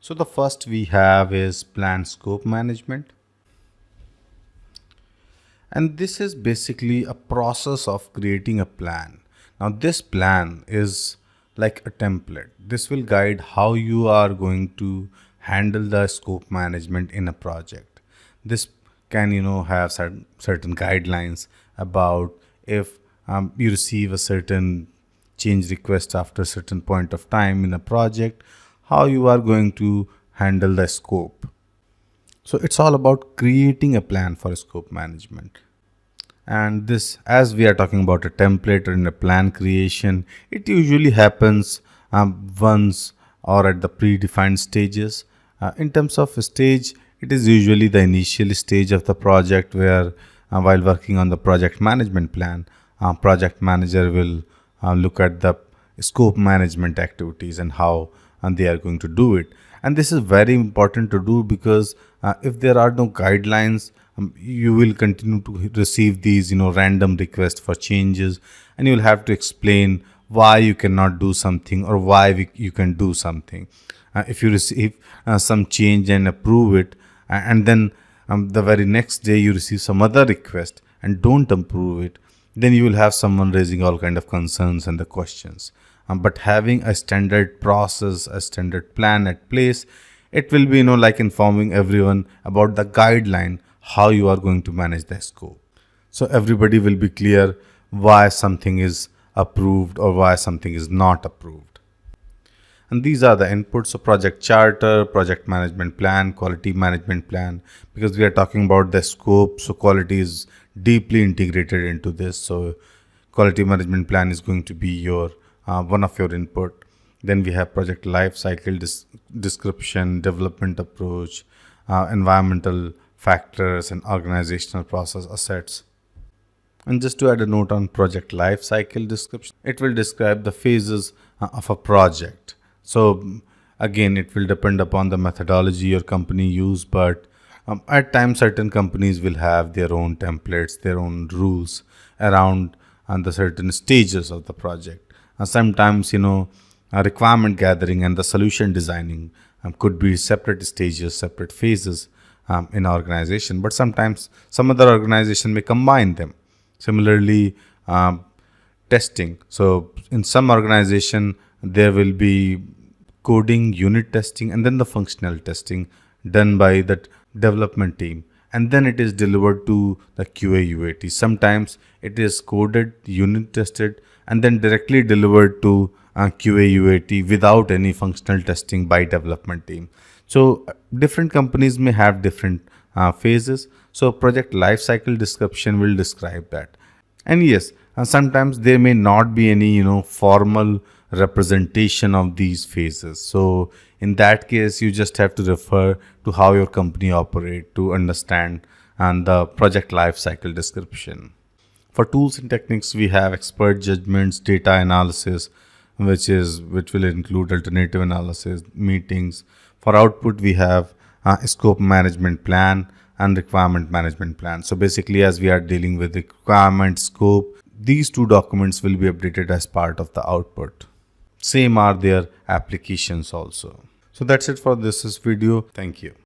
So the first we have is plan scope management. And this is basically a process of creating a plan. Now this plan is like a template. This will guide how you are going to handle the scope management in a project. This can, have certain guidelines about if you receive a certain change request after a certain point of time in a project, how you are going to handle the scope. So it's all about creating a plan for scope management. And this, as we are talking about a template or in a plan creation, it usually happens once or at the predefined stages. In terms of stage, it is usually the initial stage of the project where while working on the project management plan, project manager will look at the scope management activities and how they are going to do it. And this is very important to do because if there are no guidelines, you will continue to receive these random requests for changes, and you will have to explain why you cannot do something or why you can do something. If you receive some change and approve it, and then the very next day you receive some other request and don't approve it, then you will have someone raising all kind of concerns and the questions. But having a standard process, a standard plan at place, it will be like informing everyone about the guideline how you are going to manage the scope. So everybody will be clear why something is approved or why something is not approved. And these are the inputs of project charter, project management plan, quality management plan. Because we are talking about the scope, so quality is deeply integrated into this. So quality management plan is going to be your one of your input. Then we have project life cycle description, development approach, environmental factors, and organizational process assets. And just to add a note on project life cycle description, it will describe the phases of a project. So again, it will depend upon the methodology your company use, but at times certain companies will have their own templates, their own rules around the certain stages of the project. Sometimes requirement gathering and the solution designing could be separate stages, separate phases in organization, but sometimes some other organization may combine them. Similarly, testing. So in some organization, there will be coding, unit testing, and then the functional testing done by the development team. And then it is delivered to the QA UAT. Sometimes it is coded, unit tested, and then directly delivered to QA UAT without any functional testing by development team. So different companies may have different phases. So project lifecycle description will describe that. And yes, sometimes there may not be any formal representation of these phases. So in that case, you just have to refer to how your company operate to understand the project lifecycle description. For tools and techniques, we have expert judgments, data analysis, which will include alternative analysis, meetings. For output, we have scope management plan and requirement management plan. So basically, as we are dealing with requirement, scope, these two documents will be updated as part of the output. Same are their applications also. So that's it for this video. Thank you.